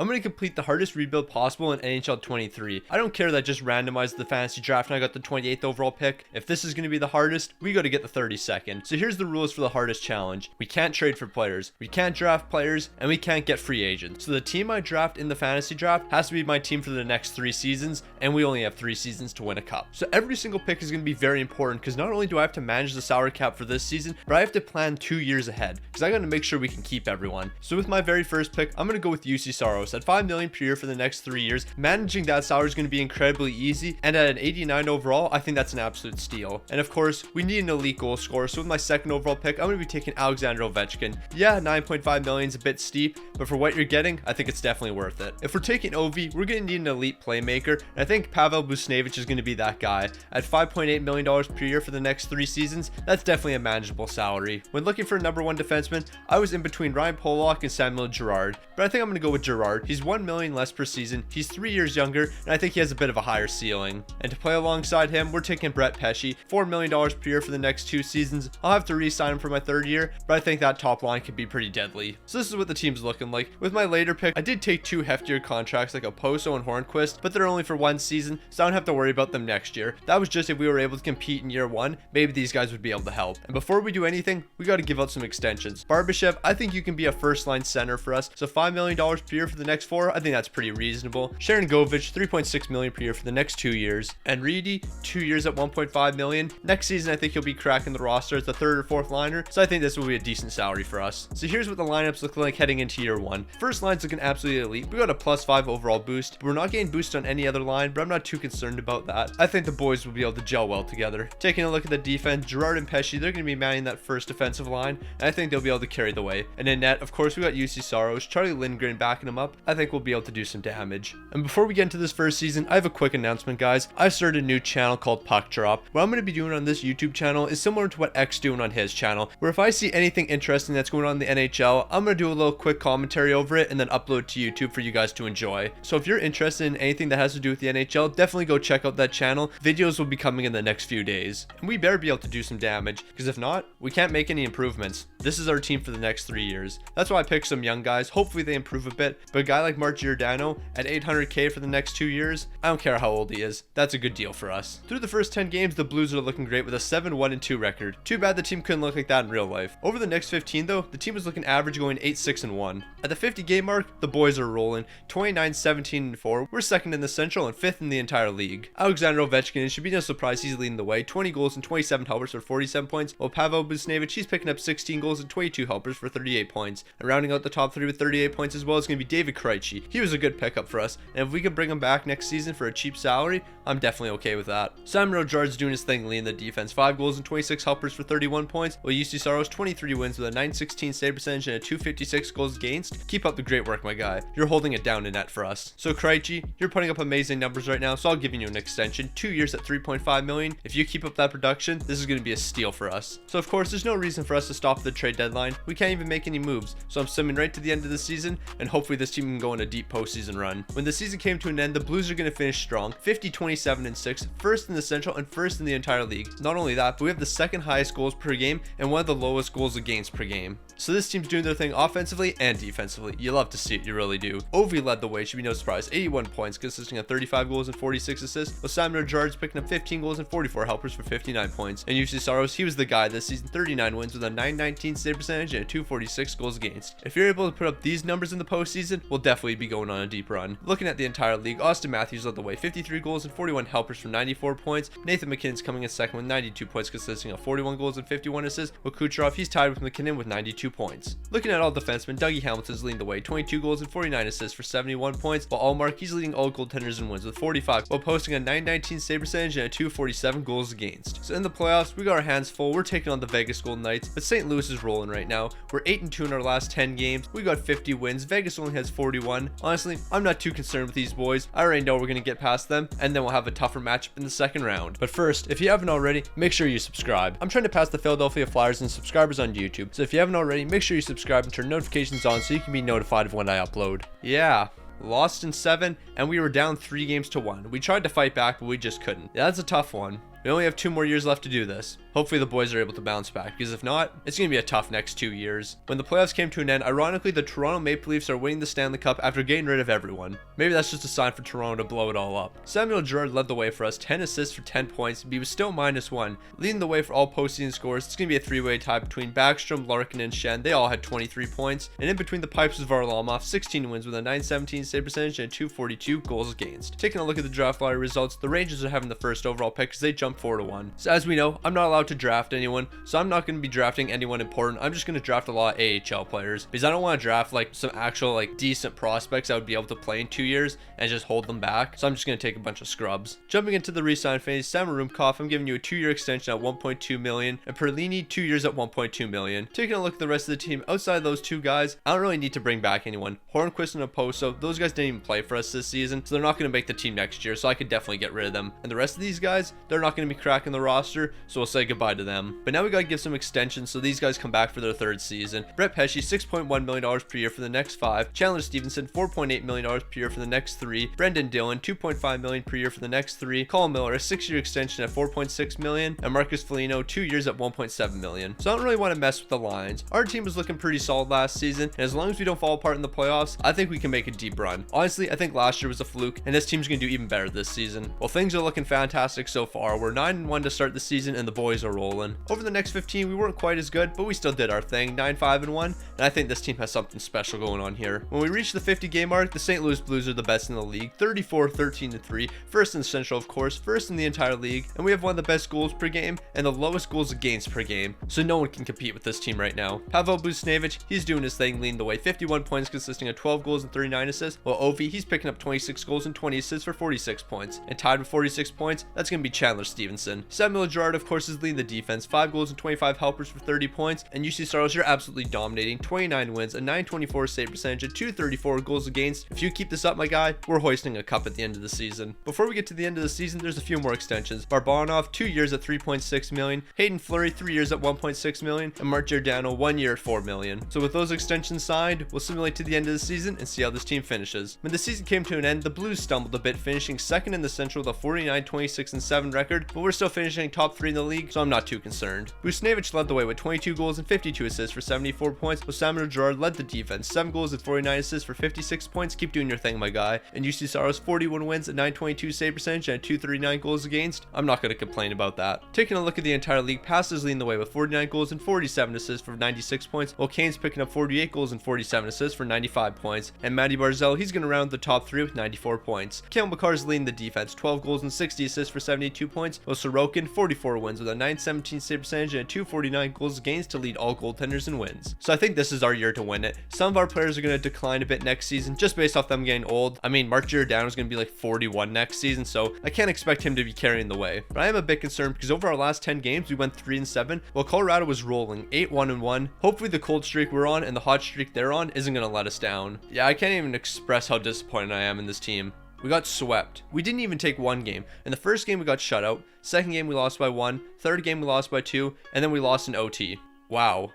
I'm going to complete the hardest rebuild possible in NHL 23. I don't care that I just randomized the fantasy draft and I got the 28th overall pick. If this is going to be the hardest, we got to get the 32nd. So here's the rules for the hardest challenge. We can't trade for players, we can't draft players, and we can't get free agents. So the team I draft in the fantasy draft has to be my team for the next 3 seasons, and we only have 3 seasons to win a cup. So every single pick is going to be very important because not only do I have to manage the salary cap for this season, but I have to plan 2 years ahead because I got to make sure we can keep everyone. So with my very first pick, I'm going to go with UC Saros at $5 million per year for the next 3 years. Managing that salary is going to be incredibly easy, and at an 89 overall, I think that's an absolute steal. And of course, we need an elite goal scorer. So with my second overall pick, I'm going to be taking Alexander Ovechkin. Yeah, 9.5 million is a bit steep, but for what you're getting, I think it's definitely worth it. If we're taking Ovi, we're going to need an elite playmaker, and I think Pavel Buchnevich is going to be that guy. At $5.8 million per year for the next 3 seasons, that's definitely a manageable salary. When looking for a number 1 defenseman, I was in between Ryan Pollock and Samuel Girard, but I think I'm going to go with Girard. He's $1 million less per season, he's 3 years younger, and I think he has a bit of a higher ceiling. And to play alongside him, we're taking Brett Pesce, $4 million per year for the next 2 seasons. I'll have to re-sign him for my 3rd year, but I think that top line could be pretty deadly. So this is what the team's looking like. With my later pick, I did take 2 heftier contracts like Oposo and Hornquist, but they're only for 1 season, so I don't have to worry about them next year. That was just if we were able to compete in year 1, maybe these guys would be able to help. And before we do anything, we got to give out some extensions. Barbashev, I think you can be a first line center for us, so $5 million per year for the next 4, I think that's pretty reasonable. Sharon Govich, $3.6 million per year for the next 2 years. And Reedy, 2 years at $1.5 million. Next season, I think he'll be cracking the roster as the 3rd or 4th liner, so I think this will be a decent salary for us. So here's what the lineups look like heading into year 1. First line's looking absolutely elite. We got a +5 overall boost. We're not getting boosted on any other line, but I'm not too concerned about that. I think the boys will be able to gel well together. Taking a look at the defense, Girard and Pesce, they're going to be manning that first defensive line, and I think they'll be able to carry the way. And in net, of course, we got UC Saros, Charlie Lindgren backing him up. I think we'll be able to do some damage. And before we get into this first season, I have a quick announcement, guys. I've started a new channel called Puck Drop. What I'm going to be doing on this YouTube channel is similar to what X doing on his channel, where if I see anything interesting that's going on in the NHL, I'm going to do a little quick commentary over it and then upload to YouTube for you guys to enjoy. So if you're interested in anything that has to do with the NHL, definitely go check out that channel. Videos will be coming in the next few days. And we better be able to do some damage, because if not, we can't make any improvements. This is our team for the next 3 years. That's why I picked some young guys. Hopefully they improve a bit, but a guy like Mark Giordano at $800K for the next 2 years, I don't care how old he is. That's a good deal for us. Through the first 10 games, the Blues are looking great with a 7-1-2 record. Too bad the team couldn't look like that in real life. Over the next 15 though, the team was looking average, going 8-6-1. At the 50 game mark, the boys are rolling 29-17-4. We're 2nd in the Central and 5th in the entire league. Alexander Ovechkin, it should be no surprise he's leading the way, 20 goals and 27 helpers for 47 points, while Pavel Buchnevich, he's picking up 16 goals and 22 helpers for 38 points. And rounding out the top 3 with 38 points as well is going to be David Krejci. He was a good pickup for us, and if we can bring him back next season for a cheap salary, I'm definitely okay with that. Samuel Girard's doing his thing leading the defense, 5 goals and 26 helpers for 31 points, while UC Saros 23 wins with a .916 save percentage and a .256 goals against. Keep up the great work, my guy. You're holding it down in net for us. So Krejci, you're putting up amazing numbers right now, so I'll give you an extension, 2 years at $3.5 million. If you keep up that production, this is going to be a steal for us. So of course, there's no reason for us to stop at the trade deadline. We can't even make any moves, so I'm simming right to the end of the season, and hopefully this team can go on a deep postseason run. When the season came to an end, the Blues are going to finish strong, 50-27-6, 1st in the Central and 1st in the entire league. Not only that, but we have the 2nd highest goals per game and one of the lowest goals against per game. So this team's doing their thing offensively and defensively. You love to see it, you really do. Ovi led the way, should be no surprise, 81 points, consisting of 35 goals and 46 assists, while Samuel Girard's picking up 15 goals and 44 helpers for 59 points. And UC Saros, he was the guy this season, 39 wins with a .919 save percentage and a .246 goals against. If you're able to put up these numbers in the postseason, we'll definitely be going on a deep run. Looking at the entire league, Austin Matthews led the way, 53 goals and 41 helpers for 94 points. Nathan MacKinnon's coming in 2nd with 92 points, consisting of 41 goals and 51 assists, while Kucherov, he's tied with MacKinnon with 92 points. Looking at all defensemen, Dougie Hamilton's leading the way, 22 goals and 49 assists for 71 points, while Allmark, he's leading all goaltenders in wins with 45, while posting a .919 save percentage and a .247 goals against. So in the playoffs, we got our hands full. We're taking on the Vegas Golden Knights, but St. Louis is rolling right now. We're 8-2 in our last 10 games. We got 50 wins. Vegas only has 41. Honestly, I'm not too concerned with these boys. I already know we're going to get past them, and then we'll have a tougher matchup in the 2nd round. But first, if you haven't already, make sure you subscribe. I'm trying to pass the Philadelphia Flyers in subscribers on YouTube, so if you haven't already, make sure you subscribe and turn notifications on so you can be notified of when I upload. Yeah. Lost in 7, and we were down 3 games to 1. We tried to fight back, but we just couldn't. Yeah, that's a tough one. We only have 2 more years left to do this. Hopefully the boys are able to bounce back, because if not, it's going to be a tough next 2 years. When the playoffs came to an end, ironically, the Toronto Maple Leafs are winning the Stanley Cup after getting rid of everyone. Maybe that's just a sign for Toronto to blow it all up. Samuel Girard led the way for us, 10 assists for 10 points, but he was still -1. Leading the way for all postseason scores, it's going to be a 3-way tie between Backstrom, Larkin, and Shen. They all had 23 points. And in between the pipes was Varlamov, 16 wins with a .917 save percentage and 242 goals against. Taking a look at the draft lottery results, the Rangers are having the first overall pick because they jumped 4-1. So as we know, I'm not allowed to draft anyone, so I'm not going to be drafting anyone important. I'm just going to draft a lot of AHL players because I don't want to draft like some actual like decent prospects I would be able to play in 2 years and just hold them back. So I'm just going to take a bunch of scrubs. Jumping into the re-sign phase, Samarumkov, I'm giving you a 2-year extension at 1.2 million, and Perlini 2 years at 1.2 million. Taking a look at the rest of the team, outside of those 2 guys, I don't really need to bring back anyone. Hornquist and Oposo, those guys didn't even play for us this season, so they're not going to make the team next year, so I could definitely get rid of them. And the rest of these guys, they're not going to be cracking the roster, so we'll say goodbye to them. But now we got to give some extensions so these guys come back for their 3rd season. Brett Pesce, $6.1 million per year for the next 5. Chandler Stevenson, $4.8 million per year for the next 3. Brendan Dillon, $2.5 million per year for the next 3. Colin Miller, a 6-year extension at $4.6 million. And Marcus Foligno, 2 years at $1.7 million. So I don't really want to mess with the lines. Our team was looking pretty solid last season, and as long as we don't fall apart in the playoffs, I think we can make a deep run. Honestly, I think last year was a fluke, and this team's going to do even better this season. Well, things are looking fantastic so far. We're 9-1 to start the season, and the boys are rolling. Over the next 15, we weren't quite as good, but we still did our thing, 9-5-1, and I think this team has something special going on here. When we reach the 50 game mark, the St. Louis Blues are the best in the league, 34-13-3, first in the Central, of course, first in the entire league, and we have one of the best goals per game and the lowest goals against per game, so no one can compete with this team right now. Pavel Buchnevich, he's doing his thing, leading the way, 51 points consisting of 12 goals and 39 assists, while Ovi, he's picking up 26 goals and 20 assists for 46 points, and tied with 46 points, that's going to be Chandler Stevenson. Samuel Girard, of course, is leading the defense, 5 goals and 25 helpers for 30 points, and UC Saros, you're absolutely dominating, 29 wins, a .924 save percentage, and 234 goals against. If you keep this up, my guy, we're hoisting a cup at the end of the season. Before we get to the end of the season, there's a few more extensions. Barbanov, 2 years at 3.6 million, Hayden Fleury, 3 years at 1.6 million, and Mark Giordano, 1 year at 4 million. So with those extensions signed, we'll simulate to the end of the season and see how this team finishes. When the season came to an end, the Blues stumbled a bit, finishing 2nd in the Central with a 49-26-7 record, but we're still finishing top 3 in the league, so I'm not too concerned. Buchnevich led the way with 22 goals and 52 assists for 74 points, while Samuel Girard led the defense, 7 goals and 49 assists for 56 points. Keep doing your thing, my guy. And UC Saros, 41 wins, a .922 save percentage, and 239 goals against. I'm not going to complain about that. Taking a look at the entire league, Pass is leading the way with 49 goals and 47 assists for 96 points, while Kane's picking up 48 goals and 47 assists for 95 points, and Matty Barzal, he's going to round the top 3 with 94 points. Cale Makar is leading the defense, 12 goals and 60 assists for 72 points, while Sorokin, 44 wins with a .917 save percentage and 249 goals against to lead all goaltenders in wins. So I think this is our year to win it. Some of our players are going to decline a bit next season just based off them getting old. I mean, Mark Giordano is going to be like 41 next season, so I can't expect him to be carrying the way. But I am a bit concerned because over our last 10 games, we went 3-7, while Colorado was rolling 8-1-1. Hopefully the cold streak we're on and the hot streak they're on isn't going to let us down. Yeah, I can't even express how disappointed I am in this team. We got swept. We didn't even take one game. In the first game, we got shut out. Second game, we lost by 1. Third game, we lost by 2. And then we lost in OT. Wow.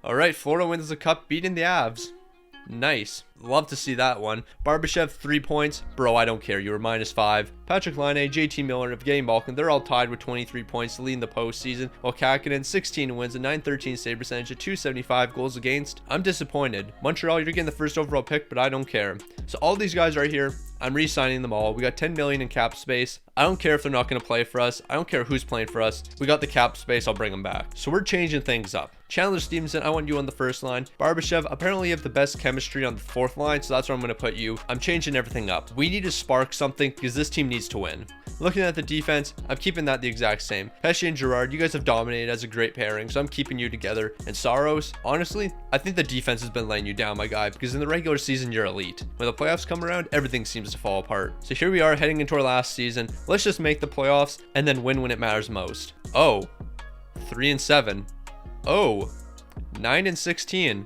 All right, Florida wins the cup, beating the Avs. Nice. Love to see that one. Barbashev, 3 points. Bro, I don't care. You were -5. Patrick Laine, JT Miller, and Evgeny Malkin, they're all tied with 23 points to lead in the postseason, while Kakinen, 16 wins, a .913 save percentage, at 275 goals against. I'm disappointed. Montreal, you're getting the first overall pick, but I don't care. So all these guys right here, I'm re-signing them all. We got 10 million in cap space. I don't care if they're not going to play for us. I don't care who's playing for us. We got the cap space. I'll bring them back. So we're changing things up. Chandler Stevenson, I want you on the first line. Barbashev, apparently you have the best chemistry on the fourth line, so that's where I'm going to put you. I'm changing everything up. We need to spark something because this team needs to win. Looking at the defense, I'm keeping that the exact same. Pesce and Girard, you guys have dominated as a great pairing, so I'm keeping you together. And Saros, honestly, I think the defense has been laying you down, my guy, because in the regular season, you're elite. When the playoffs come around, everything seems to fall apart. So here we are heading into our last season. Let's just make the playoffs and then win when it matters most. Oh, 3-7. Oh, 9-16.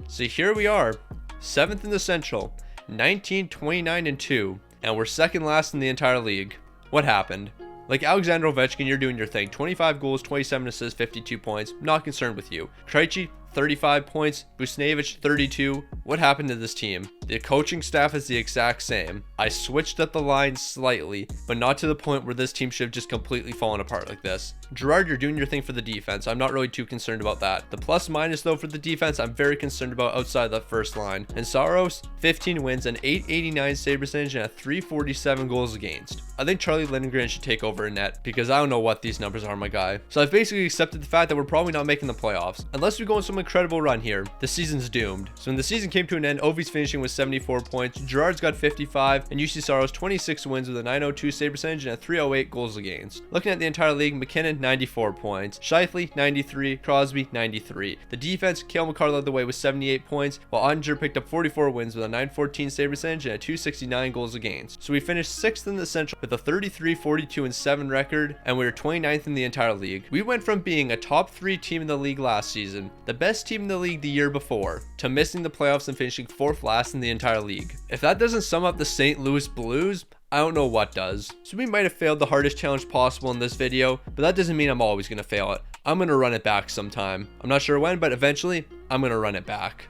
So here we are, 7th in the Central, 19-29-2, and we're second last in the entire league. What happened? Like Alexander Ovechkin, you're doing your thing. 25 goals, 27 assists, 52 points. Not concerned with you. Krejci, 35 points, Busnevich 32. What happened to this team? The coaching staff is the exact same. I switched up the line slightly, but not to the point where this team should have just completely fallen apart like this. Gerard, you're doing your thing for the defense. I'm not really too concerned about that. The plus minus though for the defense, I'm very concerned about outside that first line. And Saros, 15 wins, an 889 save percentage, and a 347 goals against. I think Charlie Lindgren should take over in net because I don't know what these numbers are, my guy. So I've basically accepted the fact that we're probably not making the playoffs. Unless we go on some incredible run here, the season's doomed. So when the season came to an end, Ovi's finishing with 74 points, Gerard's got 55, and UC Saros 26 wins with a 902 save percentage and a 308 goals against. Looking at the entire league, McKinnon 94 points, Scheifele 93, Crosby 93. The defense, Cale Makar led the way with 78 points, while Ottinger picked up 44 wins with a 914 save percentage and a 269 goals against. So we finished 6th in the Central with a 33, 42, and 7 record, and we were 29th in the entire league. We went from being a top 3 team in the league last season, the best team in the league the year before, to missing the playoffs and finishing 4th last in the entire league. If that doesn't sum up the St. Louis Blues, I don't know what does. So we might have failed the hardest challenge possible in this video, but that doesn't mean I'm always going to fail it. I'm going to run it back sometime. I'm not sure when, but eventually I'm going to run it back.